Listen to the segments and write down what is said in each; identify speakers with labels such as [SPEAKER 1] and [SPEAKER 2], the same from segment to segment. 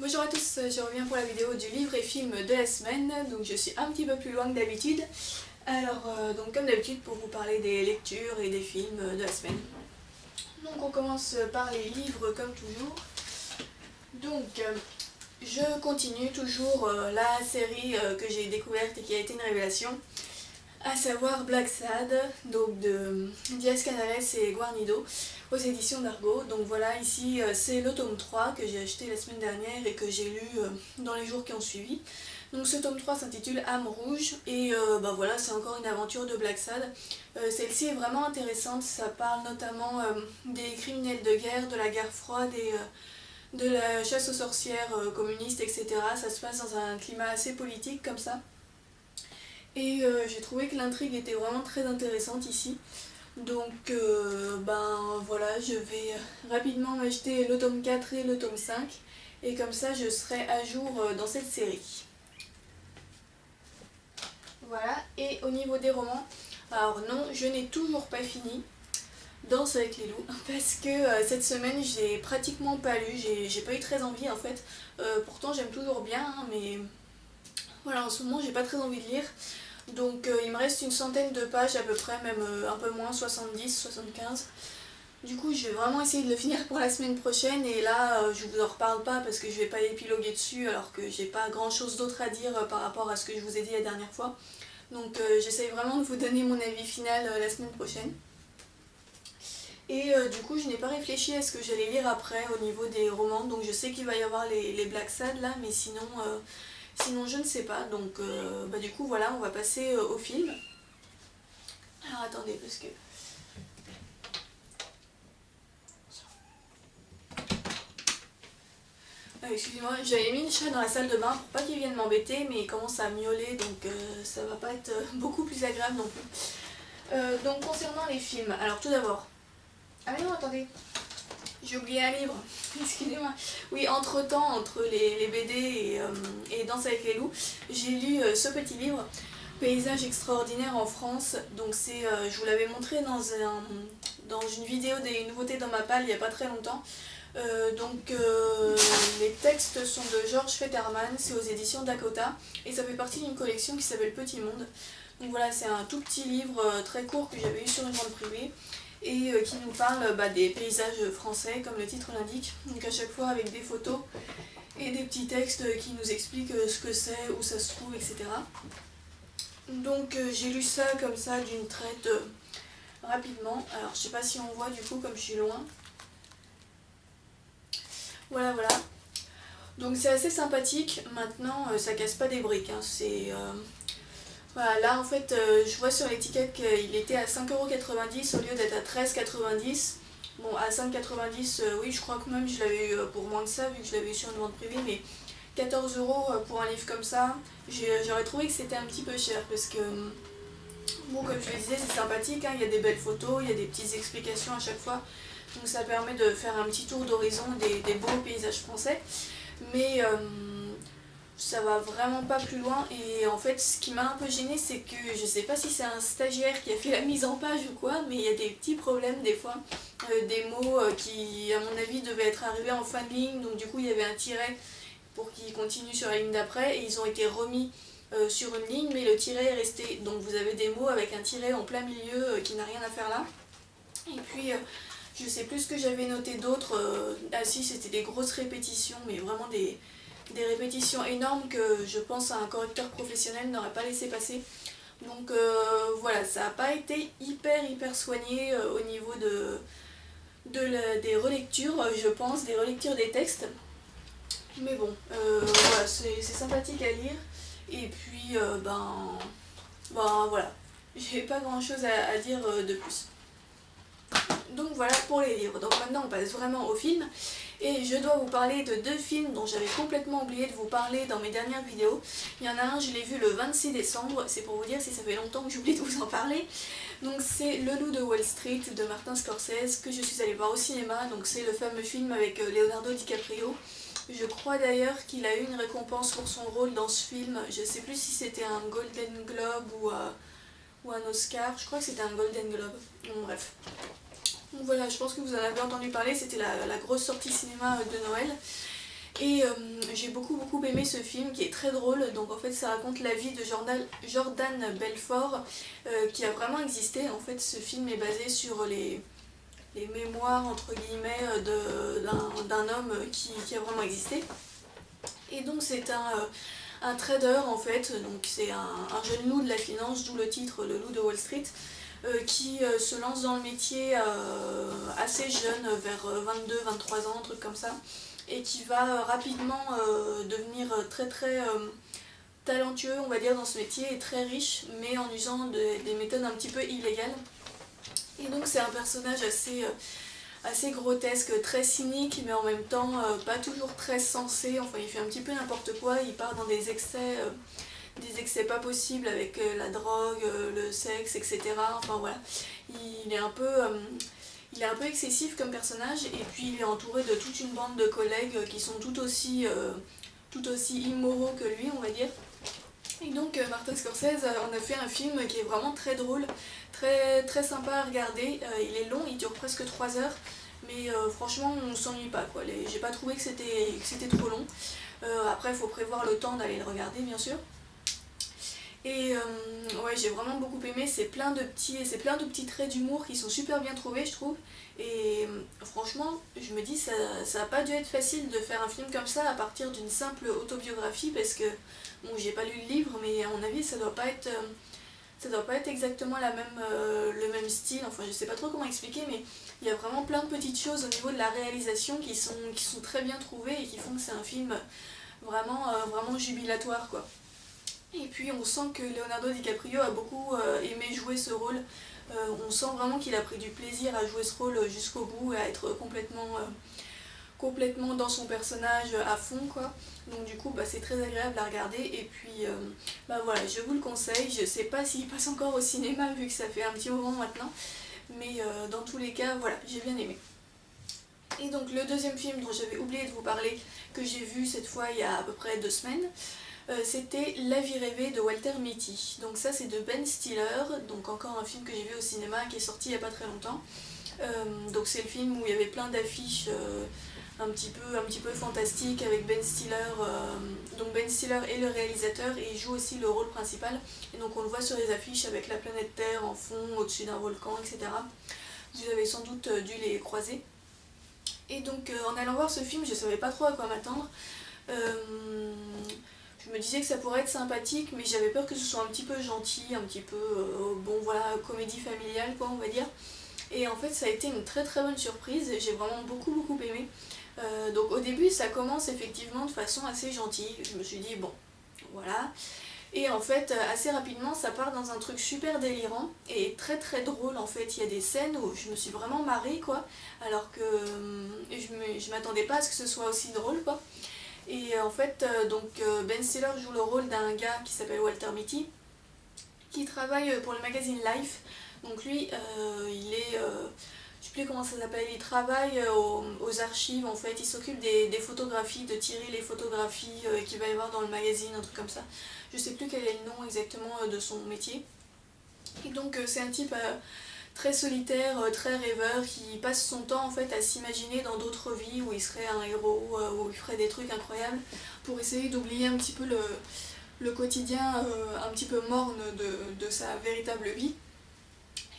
[SPEAKER 1] Bonjour à tous, je reviens pour la vidéo du livre et film de la semaine, donc je suis un petit peu plus loin que d'habitude. Alors, donc comme d'habitude pour vous parler des lectures et des films de la semaine. Donc on commence par les livres comme toujours. Donc je continue toujours la série que j'ai découverte et qui a été une révélation, à savoir Black Sad, donc de Diaz Canales et Guarnido, aux éditions d'Argo. Donc voilà, ici c'est le tome 3 que j'ai acheté la semaine dernière et que j'ai lu dans les jours qui ont suivi. Donc ce tome 3 s'intitule Âme Rouge et voilà, c'est encore une aventure de Black Sad. Celle-ci est vraiment intéressante, ça parle notamment des criminels de guerre, de la guerre froide et de la chasse aux sorcières communistes, etc. Ça se passe dans un climat assez politique comme ça. Et j'ai trouvé que l'intrigue était vraiment très intéressante ici. Donc voilà, je vais rapidement m'acheter le tome 4 et le tome 5. Et comme ça je serai à jour dans cette série. Voilà, et au niveau des romans, alors non, je n'ai toujours pas fini Danse avec les loups, parce que cette semaine j'ai pratiquement pas lu, j'ai pas eu très envie en fait. Pourtant j'aime toujours bien, hein, mais voilà, en ce moment j'ai pas très envie de lire. Donc il me reste une centaine de pages à peu près, même un peu moins, 70, 75. Du coup je vais vraiment essayer de le finir pour la semaine prochaine et là je vous en reparle pas parce que je vais pas épiloguer dessus alors que j'ai pas grand chose d'autre à dire par rapport à ce que je vous ai dit la dernière fois. Donc j'essaye vraiment de vous donner mon avis final la semaine prochaine. Et du coup je n'ai pas réfléchi à ce que j'allais lire après au niveau des romans, donc je sais qu'il va y avoir les Black Sad là, mais sinon je ne sais pas, donc du coup voilà, on va passer au film. Alors attendez, parce que... excusez-moi, j'avais mis le chat dans la salle de bain pour pas qu'il vienne m'embêter, mais il commence à miauler, donc ça va pas être beaucoup plus agréable non plus. Donc concernant les films, alors tout d'abord... Ah mais non, attendez, j'ai oublié un livre, excusez-moi. Oui, entre-temps, entre les BD et Danse avec les loups, j'ai lu ce petit livre, Paysages extraordinaires en France. Donc c'est, je vous l'avais montré dans une vidéo des nouveautés dans ma palle il n'y a pas très longtemps. Les textes sont de Georges Fetterman, c'est aux éditions Dakota, et ça fait partie d'une collection qui s'appelle Petit Monde. Donc voilà, c'est un tout petit livre très court que j'avais eu sur une vente privée, et qui nous parle des paysages français, comme le titre l'indique, donc à chaque fois avec des photos et des petits textes qui nous expliquent ce que c'est, où ça se trouve, etc. Donc j'ai lu ça comme ça d'une traite rapidement. Alors je sais pas si on voit du coup comme je suis loin. Voilà. Donc c'est assez sympathique. Maintenant ça casse pas des briques, hein. Voilà, là en fait je vois sur l'étiquette qu'il était à 5,90€ au lieu d'être à 13,90€. Bon, à 5,90€, oui, je crois que même je l'avais eu pour moins que ça vu que je l'avais eu sur une vente privée, mais 14€ pour un livre comme ça, j'aurais trouvé que c'était un petit peu cher parce que, bon, comme je le disais, c'est sympathique, hein, il y a des belles photos, il y a des petites explications à chaque fois, donc ça permet de faire un petit tour d'horizon des beaux paysages français, mais ça va vraiment pas plus loin. Et en fait ce qui m'a un peu gênée, c'est que je sais pas si c'est un stagiaire qui a fait la mise en page ou quoi, mais il y a des petits problèmes des fois, des mots qui à mon avis devaient être arrivés en fin de ligne, donc du coup il y avait un tiret pour qu'ils continuent sur la ligne d'après et ils ont été remis sur une ligne, mais le tiret est resté, donc vous avez des mots avec un tiret en plein milieu qui n'a rien à faire là. Et puis je sais plus ce que j'avais noté d'autres, ah si, c'était des grosses répétitions, mais vraiment des répétitions énormes que je pense un correcteur professionnel n'aurait pas laissé passer. Donc voilà, ça n'a pas été hyper soigné au niveau des relectures, je pense, des relectures des textes. Mais bon, voilà, c'est sympathique à lire. Et puis, voilà, j'ai pas grand chose à dire de plus. Donc voilà pour les livres. Donc maintenant on passe vraiment au film. Et je dois vous parler de deux films dont j'avais complètement oublié de vous parler dans mes dernières vidéos. Il y en a un, je l'ai vu le 26 décembre, c'est pour vous dire si ça fait longtemps que j'oublie de vous en parler. Donc c'est Le Loup de Wall Street de Martin Scorsese que je suis allée voir au cinéma. Donc c'est le fameux film avec Leonardo DiCaprio. Je crois d'ailleurs qu'il a eu une récompense pour son rôle dans ce film. Je sais plus si c'était un Golden Globe ou un Oscar. Je crois que c'était un Golden Globe. Bon, bref. Donc voilà, je pense que vous en avez entendu parler, c'était la grosse sortie cinéma de Noël. Et j'ai beaucoup aimé ce film qui est très drôle. Donc en fait ça raconte la vie de Jordan Belfort qui a vraiment existé. En fait ce film est basé sur les mémoires entre guillemets d'un homme qui a vraiment existé. Et donc c'est un trader en fait, donc c'est un jeune loup de la finance, d'où le titre Le loup de Wall Street, qui se lance dans le métier assez jeune, vers 22-23 ans, un truc comme ça, et qui va rapidement devenir très talentueux, on va dire, dans ce métier, et très riche, mais en usant des méthodes un petit peu illégales. Et donc c'est un personnage assez grotesque, très cynique, mais en même temps pas toujours très sensé. Enfin, il fait un petit peu n'importe quoi, il part dans des excès pas possibles avec la drogue, le sexe, etc. Enfin voilà, il est un peu, il est un peu excessif comme personnage, et puis il est entouré de toute une bande de collègues qui sont tout aussi immoraux que lui, on va dire. Et donc Martin Scorsese en a fait un film qui est vraiment très drôle, très sympa à regarder. Il est long, il dure presque 3 heures, mais franchement on s'ennuie pas quoi. J'ai pas trouvé que c'était trop long. Après il faut prévoir le temps d'aller le regarder bien sûr. Et ouais, j'ai vraiment beaucoup aimé, c'est plein de petits traits d'humour qui sont super bien trouvés je trouve. Et franchement je me dis ça a pas dû être facile de faire un film comme ça à partir d'une simple autobiographie, parce que bon, j'ai pas lu le livre, mais à mon avis ça doit pas être exactement le même style. Enfin je sais pas trop comment expliquer, mais il y a vraiment plein de petites choses au niveau de la réalisation qui sont très bien trouvées et qui font que c'est un film vraiment jubilatoire quoi. Et puis on sent que Leonardo DiCaprio a beaucoup aimé jouer ce rôle. On sent vraiment qu'il a pris du plaisir à jouer ce rôle jusqu'au bout et à être complètement dans son personnage à fond quoi. Donc du coup bah, c'est très agréable à regarder, et puis bah voilà, je vous le conseille. Je sais pas s'il passe encore au cinéma vu que ça fait un petit moment maintenant, mais dans tous les cas voilà, j'ai bien aimé. Et donc le deuxième film dont j'avais oublié de vous parler, que j'ai vu cette fois il y a à peu près 2 semaines, c'était La vie rêvée de Walter Mitty. Donc ça c'est de Ben Stiller, donc encore un film que j'ai vu au cinéma qui est sorti il n'y a pas très longtemps. Donc c'est le film où il y avait plein d'affiches un petit peu fantastiques avec Ben Stiller. Donc Ben Stiller est le réalisateur et il joue aussi le rôle principal. Et donc on le voit sur les affiches avec la planète Terre en fond, au-dessus d'un volcan, etc. Vous avez sans doute dû les croiser. Et donc en allant voir ce film, je savais pas trop à quoi m'attendre. Je me disais que ça pourrait être sympathique, mais j'avais peur que ce soit un petit peu gentil, un petit peu, bon voilà, comédie familiale quoi on va dire. Et en fait ça a été une très bonne surprise, j'ai vraiment beaucoup aimé. Donc au début ça commence effectivement de façon assez gentille, je me suis dit bon, voilà. Et en fait assez rapidement ça part dans un truc super délirant et très drôle en fait. Il y a des scènes où je me suis vraiment marrée quoi, alors que je m'attendais pas à ce que ce soit aussi drôle quoi. Et en fait, Ben Stiller joue le rôle d'un gars qui s'appelle Walter Mitty, qui travaille pour le magazine Life. Donc lui, il est, je sais plus comment ça s'appelle, il travaille aux archives en fait, il s'occupe des photographies, de tirer les photographies qu'il va y avoir dans le magazine, un truc comme ça. Je sais plus quel est le nom exactement de son métier. Et donc c'est un type très solitaire, très rêveur, qui passe son temps en fait à s'imaginer dans d'autres vies où il serait un héros, où il ferait des trucs incroyables, pour essayer d'oublier un petit peu le quotidien un petit peu morne de sa véritable vie.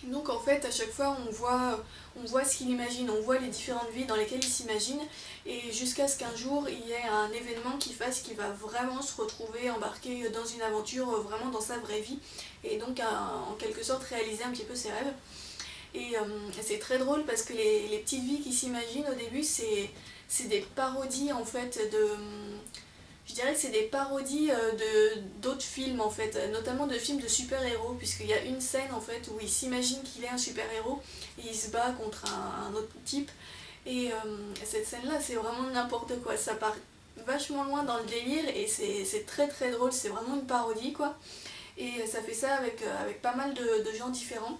[SPEAKER 1] Et donc en fait à chaque fois on voit ce qu'il imagine, on voit les différentes vies dans lesquelles il s'imagine, et jusqu'à ce qu'un jour il y ait un événement qui fasse qu'il va vraiment se retrouver embarqué dans une aventure vraiment dans sa vraie vie, et donc en quelque sorte réaliser un petit peu ses rêves. Et c'est très drôle parce que les petites vies qu'il s'imagine au début, c'est des parodies en fait je dirais que c'est des parodies d'autres films en fait, notamment de films de super-héros, puisqu'il y a une scène en fait où il s'imagine qu'il est un super-héros et il se bat contre un autre type. Et cette scène-là, c'est vraiment n'importe quoi, ça part vachement loin dans le délire et c'est très drôle, c'est vraiment une parodie quoi. Et ça fait ça avec pas mal de gens différents.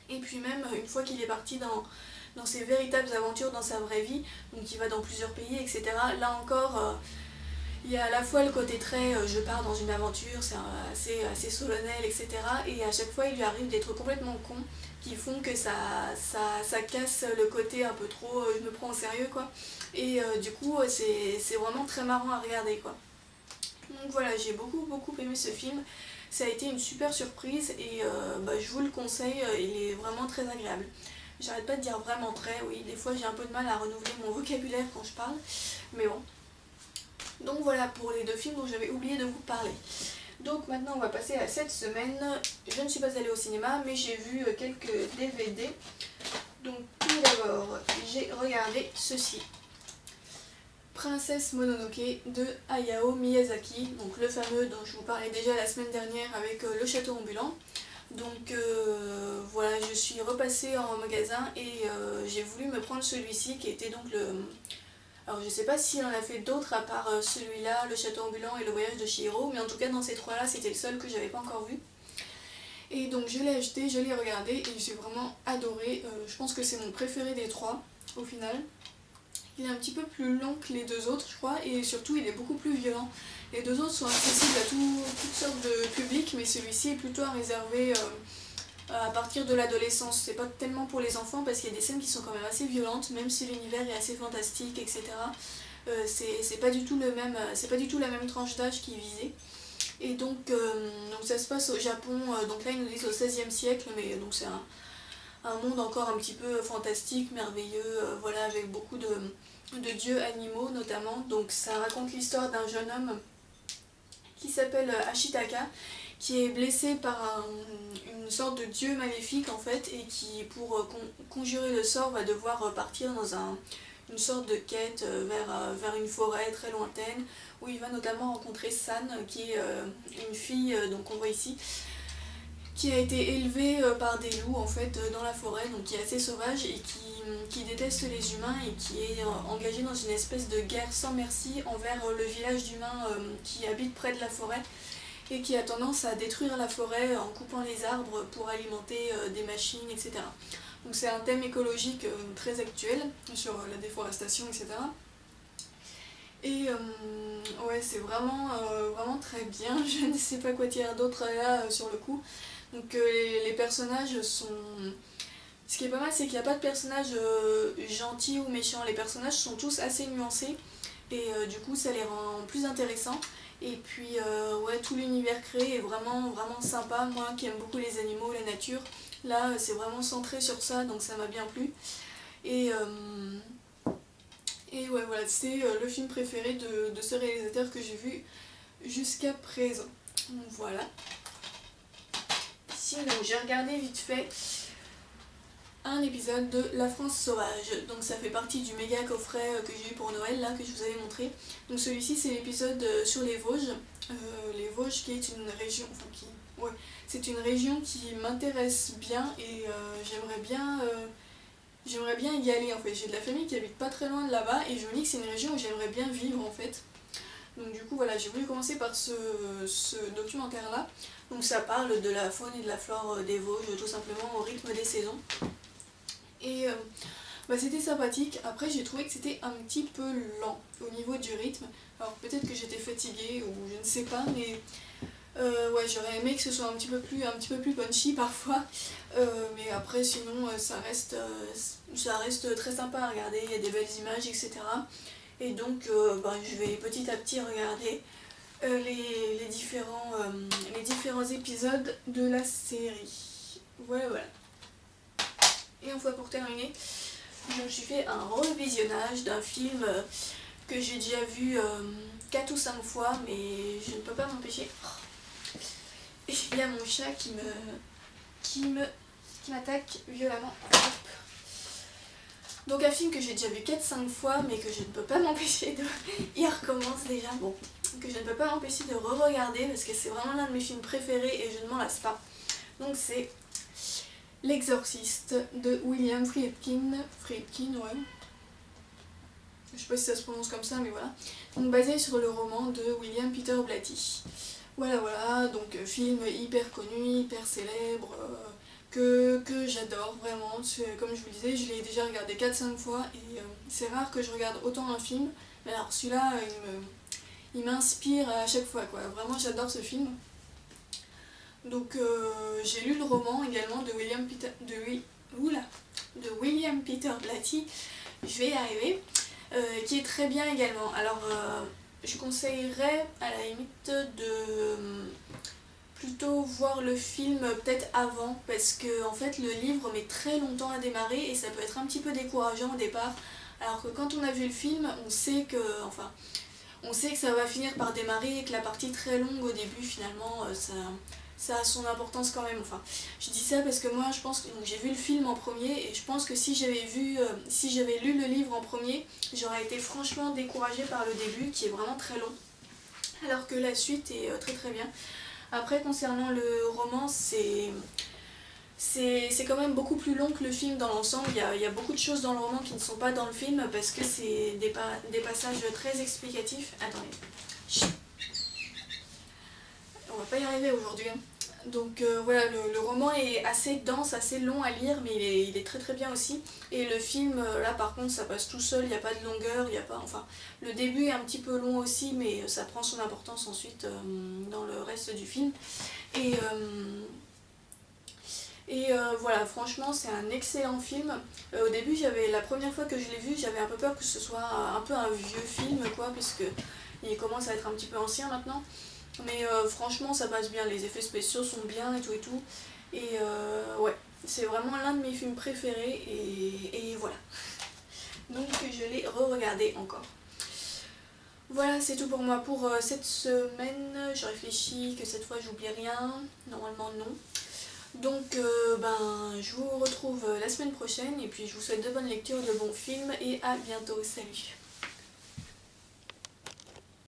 [SPEAKER 1] Et puis même une fois qu'il est parti dans ses véritables aventures dans sa vraie vie, donc il va dans plusieurs pays, etc. Là encore, Il y a à la fois le côté très je pars dans une aventure, c'est assez solennel, etc. Et à chaque fois, il lui arrive des trucs complètement cons qui font que ça casse le côté un peu trop je me prends au sérieux, quoi. Et du coup, c'est vraiment très marrant à regarder, quoi. Donc voilà, j'ai beaucoup aimé ce film. Ça a été une super surprise et je vous le conseille, il est vraiment très agréable. J'arrête pas de dire vraiment très, oui, des fois j'ai un peu de mal à renouveler mon vocabulaire quand je parle, mais bon. Donc voilà pour les deux films dont j'avais oublié de vous parler. Donc maintenant on va passer à cette semaine. Je ne suis pas allée au cinéma mais j'ai vu quelques DVD. Donc tout d'abord j'ai regardé ceci. Princesse Mononoke de Hayao Miyazaki, donc le fameux dont je vous parlais déjà la semaine dernière avec le château ambulant. Donc voilà, je suis repassée en magasin et j'ai voulu me prendre celui-ci qui était donc le... Alors je sais pas s'il en a fait d'autres à part celui-là, le château ambulant et le voyage de Chihiro, mais en tout cas dans ces trois-là c'était le seul que j'avais pas encore vu. Et donc je l'ai acheté, je l'ai regardé et j'ai vraiment adoré. Je pense que c'est mon préféré des trois au final. Il est un petit peu plus long que les deux autres je crois et surtout il est beaucoup plus violent. Les deux autres sont accessibles à toutes sortes de publics mais celui-ci est plutôt réservé à partir de l'adolescence. C'est pas tellement pour les enfants parce qu'il y a des scènes qui sont quand même assez violentes même si l'univers est assez fantastique, etc. C'est pas du tout la même tranche d'âge qui est visée. Et donc ça se passe au Japon, donc là ils nous disent au XVIe siècle mais donc c'est un monde encore un petit peu fantastique, merveilleux, voilà, avec beaucoup de dieux animaux notamment. Donc ça raconte l'histoire d'un jeune homme qui s'appelle Ashitaka, qui est blessé par une sorte de dieu maléfique en fait, et qui pour conjurer le sort va devoir partir dans une sorte de quête vers une forêt très lointaine, où il va notamment rencontrer San, qui est une fille, donc on voit ici, qui a été élevée par des loups en fait dans la forêt, donc qui est assez sauvage et qui déteste les humains et qui est engagée dans une espèce de guerre sans merci envers le village d'humains qui habite près de la forêt et qui a tendance à détruire la forêt en coupant les arbres pour alimenter des machines, etc. Donc c'est un thème écologique très actuel sur la déforestation, etc. Et ouais, c'est vraiment très bien. Je ne sais pas quoi dire d'autre là sur le coup. Donc les personnages sont... Ce qui est pas mal, c'est qu'il n'y a pas de personnages gentils ou méchants. Les personnages sont tous assez nuancés et du coup ça les rend plus intéressants. Et puis ouais, tout l'univers créé est vraiment sympa. Moi qui aime beaucoup les animaux, la nature, là c'est vraiment centré sur ça, donc ça m'a bien plu. Et ouais, voilà, c'est le film préféré de ce réalisateur que j'ai vu jusqu'à présent. Donc voilà. Sinon, j'ai regardé vite fait un épisode de La France sauvage. Donc ça fait partie du méga coffret que j'ai eu pour Noël, là, que je vous avais montré. Donc celui-ci, c'est l'épisode sur les Vosges. Les Vosges qui est une région... Enfin, ouais, c'est une région qui m'intéresse bien et j'aimerais bien y aller en fait. J'ai de la famille qui habite pas très loin de là-bas et je me dis que c'est une région où j'aimerais bien vivre en fait. Donc du coup voilà, j'ai voulu commencer par ce documentaire là. Donc ça parle de la faune et de la flore des Vosges tout simplement au rythme des saisons. Et c'était sympathique. Après j'ai trouvé que c'était un petit peu lent au niveau du rythme. Alors peut-être que j'étais fatiguée ou je ne sais pas, mais ouais, j'aurais aimé que ce soit un petit peu plus punchy parfois, mais après sinon ça reste très sympa à regarder, il y a des belles images, etc. Et donc je vais petit à petit regarder les différents épisodes de la série. Voilà. Et enfin pour terminer, je me suis fait un revisionnage d'un film que j'ai déjà vu 4 ou 5 fois, mais je ne peux pas m'empêcher. Il y a mon chat qui m'attaque violemment. Donc un film que j'ai déjà vu 4-5 fois mais que je ne peux pas m'empêcher de... Il recommence déjà, bon. Que je ne peux pas m'empêcher de re-regarder parce que c'est vraiment l'un de mes films préférés et je ne m'en lasse pas. Donc c'est L'Exorciste de William Friedkin, ouais. Je sais pas si ça se prononce comme ça mais voilà. Donc basé sur le roman de William Peter Blatty. Voilà, donc film hyper connu, hyper célèbre, que j'adore vraiment. Comme je vous le disais, je l'ai déjà regardé 4-5 fois et c'est rare que je regarde autant un film. Mais alors celui-là, il m'inspire à chaque fois, quoi. Vraiment, j'adore ce film. Donc j'ai lu le roman également de William Peter Blatty, je vais y arriver, qui est très bien également. Alors je conseillerais à la limite de plutôt voir le film peut-être avant, parce que en fait le livre met très longtemps à démarrer et ça peut être un petit peu décourageant au départ, alors que quand on a vu le film, on sait que ça va finir par démarrer et que la partie très longue au début finalement ça a son importance quand même. Enfin, je dis ça parce que moi je pense que j'ai vu le film en premier et je pense que si j'avais lu le livre en premier, j'aurais été franchement découragée par le début qui est vraiment très long, alors que la suite est très très bien. Après, concernant le roman, c'est quand même beaucoup plus long que le film dans l'ensemble. Il y a beaucoup de choses dans le roman qui ne sont pas dans le film parce que c'est des passages très explicatifs. Attendez. Chut. On va pas y arriver aujourd'hui. Donc voilà, le roman est assez dense, assez long à lire, mais il est très très bien aussi. Et le film, là par contre, ça passe tout seul, il n'y a pas de longueur, il n'y a pas... Enfin, le début est un petit peu long aussi, mais ça prend son importance ensuite dans le reste du film. Et, voilà, franchement, c'est un excellent film. Au début, la première fois que je l'ai vu, j'avais un peu peur que ce soit un peu un vieux film, quoi, puisque il commence à être un petit peu ancien maintenant. Mais franchement, ça passe bien, les effets spéciaux sont bien et tout et tout. Et ouais, c'est vraiment l'un de mes films préférés et voilà. Donc je l'ai re-regardé encore. Voilà, c'est tout pour moi pour cette semaine. Je réfléchis que cette fois j'oublie rien. Normalement non. Donc je vous retrouve la semaine prochaine et puis je vous souhaite de bonnes lectures, de bons films et à bientôt. Salut!